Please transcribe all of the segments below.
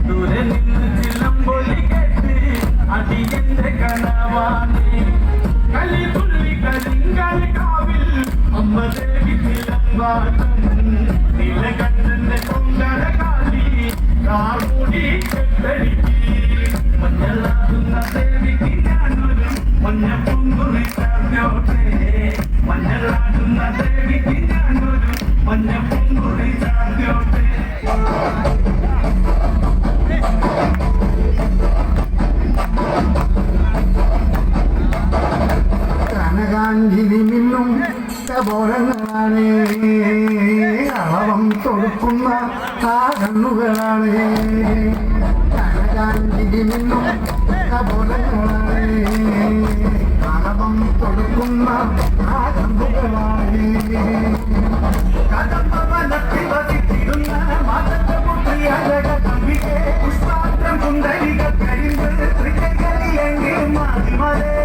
ദൂരെ നിന്ന് ചിലമ്പൊലി കേട്ട് അടിയന്റെ കനവാണി കളി തുള്ളി കരിങ്കാൽ കാവിൽ അമ്മ ദേവി ചിലമ്പാട്ടം നീലകണ്ഠന്റെ കൊങ്കണ കാലി കാർമൂടി കെട്ടടിക്ക് മഞ്ഞളാകുന്ന ദേവിക്ക് ഞാനൊരു മഞ്ഞപ്പുങ്കുറി ചാർന്നോട്ടെ മഞ്ഞളാകുന്ന ദേവിക്ക് ഞാനൊരു മഞ്ഞപ്പുങ്കുറി ചാർന്നോട്ടെ കനകാഞ്ചിരി മിന്നും കപോലങ്ങളാണ് അളവം തൊടുക്കുന്ന ആ കണ്ണുകളാണ് കനകാഞ്ചിരി മിന്നും കപോലങ്ങളാണ് അളവം തൊടുക്കുന്ന ആ കണ്ണുകളാണ് കടമ്പവനത്തിൽ വസിച്ചിരുന്ന മാതൃപുത്രിയഴക കവിയെ പുഷ്പാത്രം കുണ്ടലിക കരിമ്പ് തൃക്കൈകളിലെങ്കിലും മാതിമലേ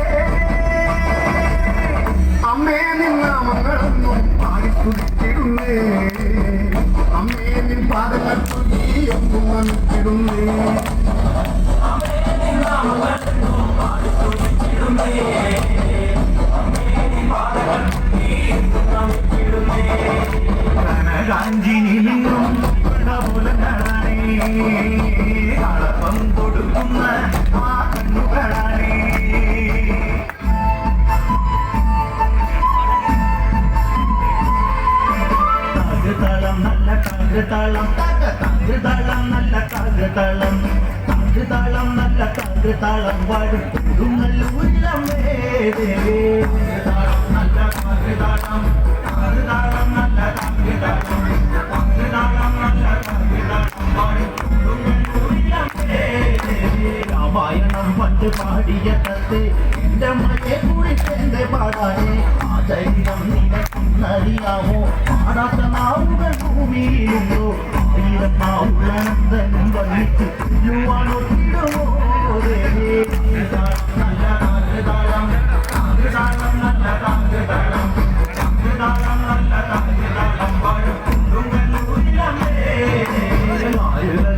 അമ്മേ നിന്നാമങ്ങളൊന്നും പാടിത്തുടിച്ചിടുന്നേ അമ്മേ നിൻ പാദങ്ങൾ തുല്യൊന്നും വന്നിടുന്നേ കനകാഞ്ചിനി നിന്നും കടപുലങ്ങളാണേ കളപ്പം കൊടുക്കുന്ന ആ കണ്ണുകളാണേ താളം നല്ല താളം താളം നല്ല താളം താളം നല്ല താളം പാടും കൊടുങ്ങല്ലൂരിലം വേദേ താളം നല്ല താളം താളം നല്ല താളം നല്ല താളം പാടും കൊടുങ്ങല്ലൂരിലം വേദേ രാമായണം പണ്ട് പാടിയ കത്ത് എന്റെ മയെ കുറിച്ചെന്റെ പാടാനേ ആ ചരിതം നിനക്കുന്നറിയാമോ പാടാത്ത നാവുകൾ ഭൂമിയിലുണ്ടോ ആയിരം നാവുള്ള നന്ദനും വന്നിട്ട് യുവാനൊട്ടിടുമോ നല്ല താളം താളം നല്ല താളം നല്ല താളം പാടും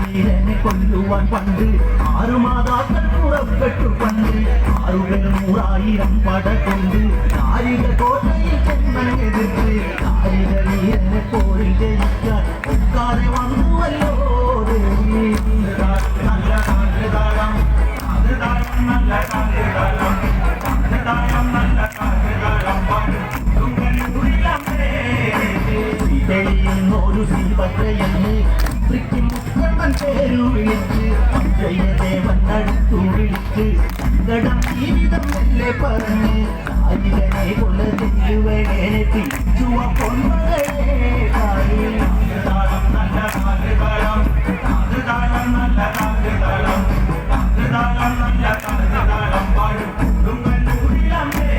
നീരനെ കൊല്ലുവാൻ പണ്ട് 6 മാതാക്കൾ പുറപ്പെട്ടു പണ്ട് 600,000 പട കൊണ്ട് നാരിക കോട്ടയിൽ ചെന്നെതിർത്ത് നാരിക നീരനെ പോയി ജയിക്കാൻ ഒക്കാതെ വന്നുവല്ലോ നല്ല താളം നല്ല താളം നല്ല ഒരു ശ്രീഭദ്രയെന്ന് മുക്കണ്ണൻ പേരു വിളിച്ച് ജയദേവൻ അടുത്തു വിളിച്ച് ഗടം ജീവിതം മെല്ലെ പറഞ്ഞ് നാരികനെ കൊല ചെയ്യുവനെ തിരിച്ചുവ പൊന്മകളെ താളം നല്ല താളം താളം നല്ല താളം നല്ല താളം പാടും കൊടുങ്ങല്ലൂരിലമ്മേ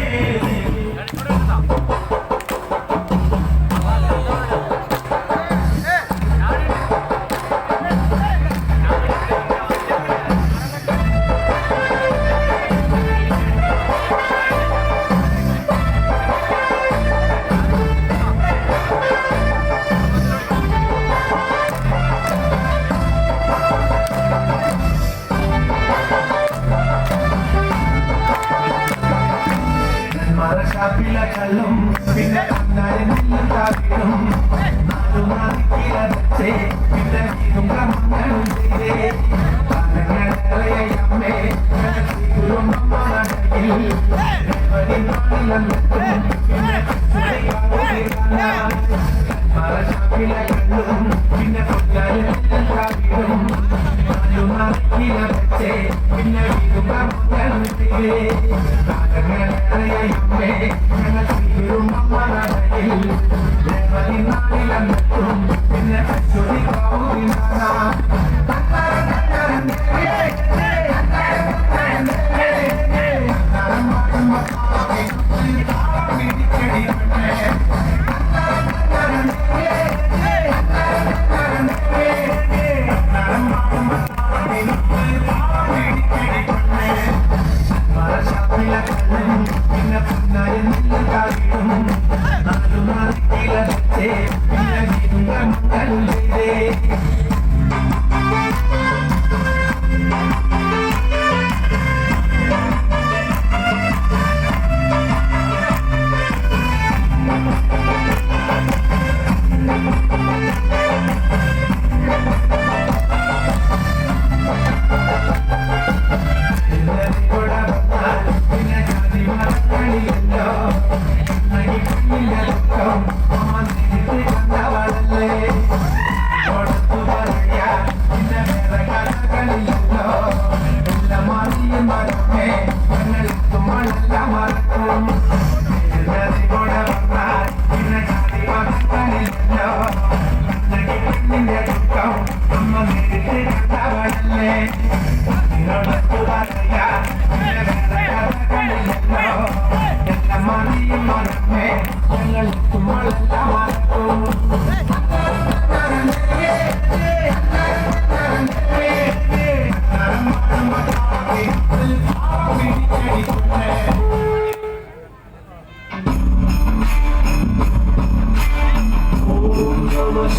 ും പിന്നെ കാവിലും പിന്നെ ബ്രഹ്മങ്ങളും ചെയ്തേ അമ്മേ പിന്നെ കാവിലും പിന്നെ ബ്രഹ്മങ്ങളും ചെയ്തേ പിന്നെ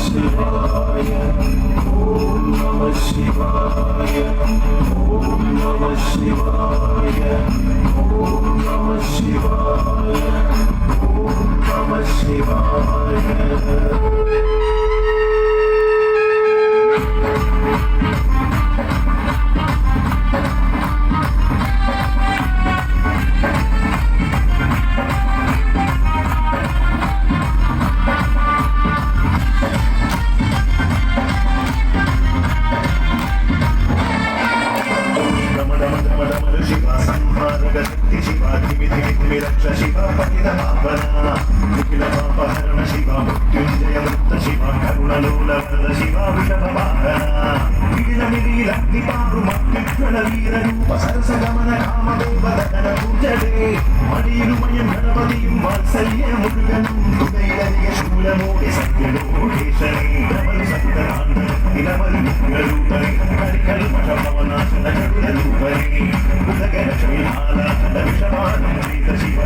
Shivaya, Om Namah Shivaya, Om Namah Shivaya, Om Namah Shivaya, Om Namah Shivaya. Shiva संहारक शक्ति शिवा धिमि रक्ष शिवा पतित पावना निखिल पापहरण शिवा मृत्युंजय मृत शिवा करुणलोल वरद शिवा विषभ वाहना नील निलील निपारु मत्युज्ज्वल वीर रूप सरस गमन काम देवदन पूजडे मणिरुमयं गणपतियुं वात्सल्य मुरुगनं तुदैलनिय शूलमूले सत्यलोकेशने नमल सत्तरान्त निलमल विघ्नरूपणे हरिकल्पषपवनाशन जगुलरूपणे उदगलक्ष्मी माला विषमानं प्रीत शिव